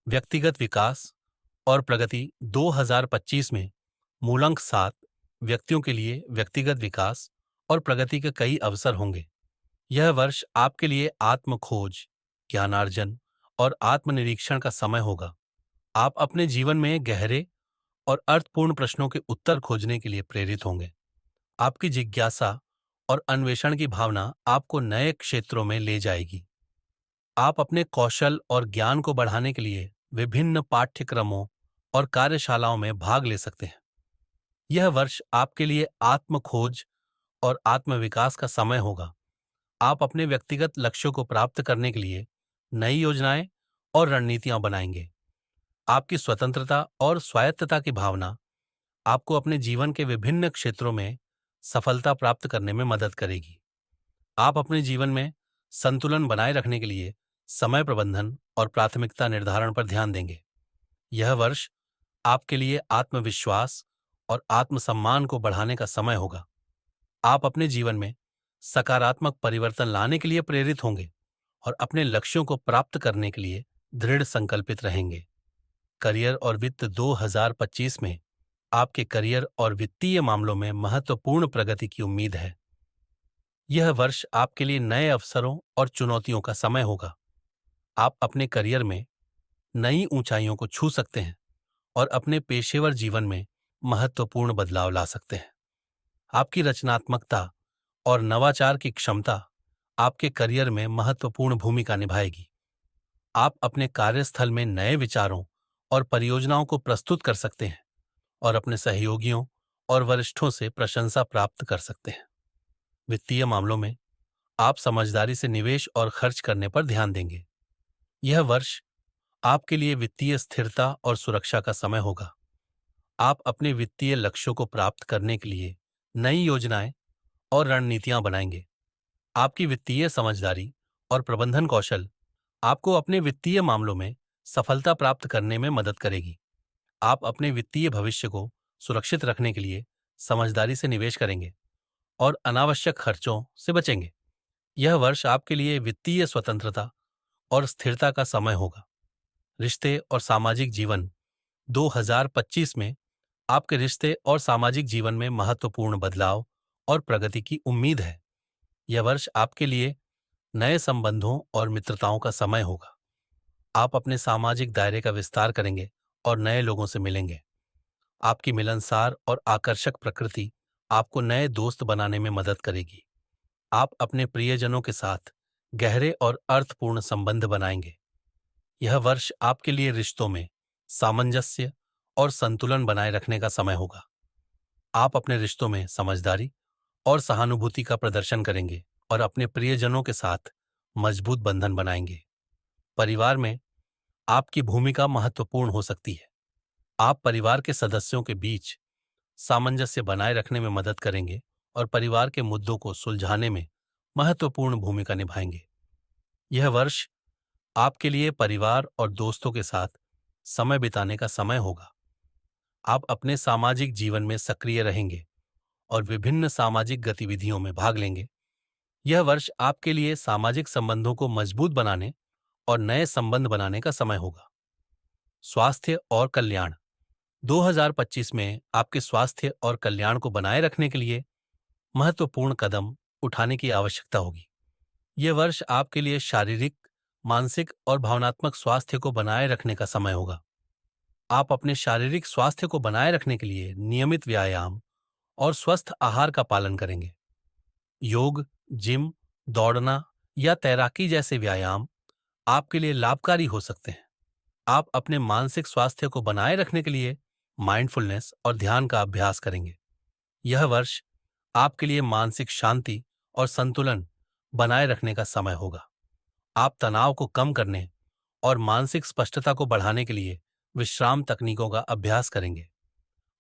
व्यक्तिगत विकास और प्रगति 2025 में मूलांक 7 व्यक्तियों के लिए व्यक्तिगत विकास और प्रगति के कई अवसर होंगे। यह वर्ष आपके लिए आत्म खोज, ज्ञानार्जन और आत्मनिरीक्षण का समय होगा। आप अपने जीवन में गहरे और अर्थपूर्ण प्रश्नों के उत्तर खोजने के लिए प्रेरित होंगे। आपकी जिज्ञासा और अन्वेषण की भावना आपको नए क्षेत्रों में ले जाएगी। आप अपने कौशल और ज्ञान को बढ़ाने के लिए विभिन्न पाठ्यक्रमों और कार्यशालाओं में भाग ले सकते हैं। यह वर्ष आपके लिए आत्म खोज और आत्मविकास का समय होगा। आप अपने व्यक्तिगत लक्ष्यों को प्राप्त करने के लिए नई योजनाएं और रणनीतियां बनाएंगे। आपकी स्वतंत्रता और स्वायत्तता की भावना आपको अपने जीवन के विभिन्न क्षेत्रों में सफलता प्राप्त करने में मदद करेगी। आप अपने जीवन में संतुलन बनाए रखने के लिए समय प्रबंधन और प्राथमिकता निर्धारण पर ध्यान देंगे। यह वर्ष आपके लिए आत्मविश्वास और आत्मसम्मान को बढ़ाने का समय होगा। आप अपने जीवन में सकारात्मक परिवर्तन लाने के लिए प्रेरित होंगे और अपने लक्ष्यों को प्राप्त करने के लिए दृढ़ संकल्पित रहेंगे। करियर और वित्त 2025 में आपके करियर और वित्तीय मामलों में महत्वपूर्ण प्रगति की उम्मीद है। यह वर्ष आपके लिए नए अवसरों और चुनौतियों का समय होगा। आप अपने करियर में नई ऊंचाइयों को छू सकते हैं और अपने पेशेवर जीवन में महत्वपूर्ण बदलाव ला सकते हैं। आपकी रचनात्मकता और नवाचार की क्षमता आपके करियर में महत्वपूर्ण भूमिका निभाएगी। आप अपने कार्यस्थल में नए विचारों और परियोजनाओं को प्रस्तुत कर सकते हैं और अपने सहयोगियों और वरिष्ठों से प्रशंसा प्राप्त कर सकते हैं। वित्तीय मामलों में आप समझदारी से निवेश और खर्च करने पर ध्यान देंगे। यह वर्ष आपके लिए वित्तीय स्थिरता और सुरक्षा का समय होगा। आप अपने वित्तीय लक्ष्यों को प्राप्त करने के लिए नई योजनाएं और रणनीतियां बनाएंगे। आपकी वित्तीय समझदारी और प्रबंधन कौशल आपको अपने वित्तीय मामलों में सफलता प्राप्त करने में मदद करेगी। आप अपने वित्तीय भविष्य को सुरक्षित रखने के लिए समझदारी से निवेश करेंगे और अनावश्यक खर्चों से बचेंगे। यह वर्ष आपके लिए वित्तीय स्वतंत्रता और स्थिरता का समय होगा। रिश्ते और सामाजिक जीवन 2025 में आपके रिश्ते और सामाजिक जीवन में महत्वपूर्ण बदलाव और प्रगति की उम्मीद है। यह वर्ष आपके लिए नए संबंधों और मित्रताओं का समय होगा। आप अपने सामाजिक दायरे का विस्तार करेंगे और नए लोगों से मिलेंगे। आपकी मिलनसार और आकर्षक प्रकृति आपको नए दोस्त बनाने में मदद करेगी। आप अपने प्रियजनों के साथ गहरे और अर्थपूर्ण संबंध बनाएंगे। यह वर्ष आपके लिए रिश्तों में सामंजस्य और संतुलन बनाए रखने का समय होगा। आप अपने रिश्तों में समझदारी और सहानुभूति का प्रदर्शन करेंगे और अपने प्रियजनों के साथ मजबूत बंधन बनाएंगे। परिवार में आपकी भूमिका महत्वपूर्ण हो सकती है। आप परिवार के सदस्यों के बीच सामंजस्य बनाए रखने में मदद करेंगे और परिवार के मुद्दों को सुलझाने में महत्वपूर्ण भूमिका निभाएंगे। यह वर्ष आपके लिए परिवार और दोस्तों के साथ समय बिताने का समय होगा। आप अपने सामाजिक जीवन में सक्रिय रहेंगे और विभिन्न सामाजिक गतिविधियों में भाग लेंगे। यह वर्ष आपके लिए सामाजिक संबंधों को मजबूत बनाने और नए संबंध बनाने का समय होगा। स्वास्थ्य और कल्याण 2025 में आपके स्वास्थ्य और कल्याण को बनाए रखने के लिए महत्वपूर्ण कदम उठाने की आवश्यकता होगी। यह वर्ष आपके लिए शारीरिक, मानसिक और भावनात्मक स्वास्थ्य को बनाए रखने का समय होगा। आप अपने शारीरिक स्वास्थ्य को बनाए रखने के लिए नियमित व्यायाम और स्वस्थ आहार का पालन करेंगे। योग, जिम, दौड़ना या तैराकी जैसे व्यायाम आपके लिए लाभकारी हो सकते हैं। आप अपने मानसिक स्वास्थ्य को बनाए रखने के लिए माइंडफुलनेस और ध्यान का अभ्यास करेंगे। यह वर्ष आपके लिए मानसिक शांति और संतुलन बनाए रखने का समय होगा। आप तनाव को कम करने और मानसिक स्पष्टता को बढ़ाने के लिए विश्राम तकनीकों का अभ्यास करेंगे।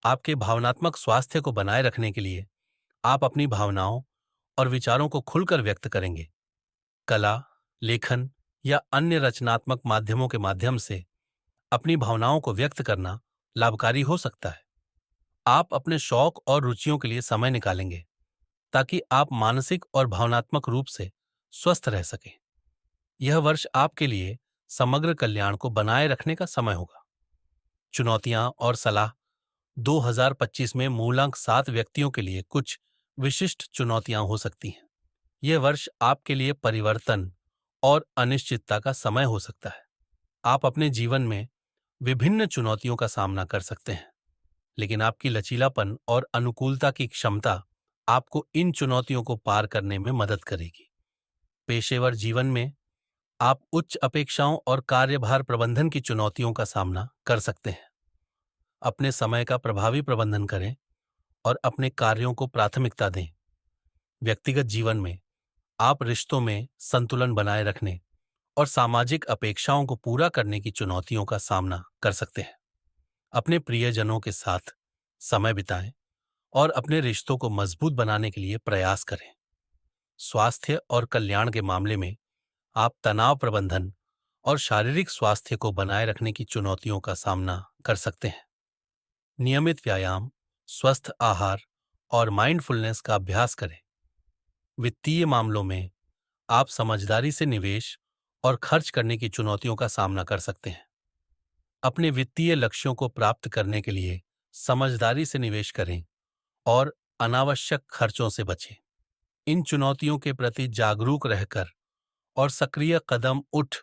आपके भावनात्मक स्वास्थ्य को बनाए रखने के लिए आप अपनी भावनाओं और विचारों को खुलकर व्यक्त करेंगे। कला, लेखन या अन्य रचनात्मक माध्यमों के माध्यम से अपनी भावनाओं को व्यक्त करना लाभकारी हो सकता है। आप अपने शौक और रुचियों के लिए समय निकालेंगे ताकि आप मानसिक और भावनात्मक रूप से स्वस्थ रह सकें। यह वर्ष आपके लिए समग्र कल्याण को बनाए रखने का समय होगा। चुनौतियां और सलाह 2025 में मूलांक 7 व्यक्तियों के लिए कुछ विशिष्ट चुनौतियां हो सकती हैं। यह वर्ष आपके लिए परिवर्तन और अनिश्चितता का समय हो सकता है। आप अपने जीवन में विभिन्न चुनौतियों का सामना कर सकते हैं, लेकिन आपकी लचीलापन और अनुकूलता की क्षमता आपको इन चुनौतियों को पार करने में मदद करेगी। पेशेवर जीवन में आप उच्च अपेक्षाओं और कार्यभार प्रबंधन की चुनौतियों का सामना कर सकते हैं। अपने समय का प्रभावी प्रबंधन करें और अपने कार्यों को प्राथमिकता दें। व्यक्तिगत जीवन में आप रिश्तों में संतुलन बनाए रखने और सामाजिक अपेक्षाओं को पूरा करने की चुनौतियों का सामना कर सकते हैं। अपने प्रियजनों के साथ समय बिताएं और अपने रिश्तों को मजबूत बनाने के लिए प्रयास करें। स्वास्थ्य और कल्याण के मामले में आप तनाव प्रबंधन और शारीरिक स्वास्थ्य को बनाए रखने की चुनौतियों का सामना कर सकते हैं। नियमित व्यायाम, स्वस्थ आहार और माइंडफुलनेस का अभ्यास करें। वित्तीय मामलों में आप समझदारी से निवेश और खर्च करने की चुनौतियों का सामना कर सकते हैं। अपने वित्तीय लक्ष्यों को प्राप्त करने के लिए समझदारी से निवेश करें और अनावश्यक खर्चों से बचें। इन चुनौतियों के प्रति जागरूक रहकर और सक्रिय कदम उठ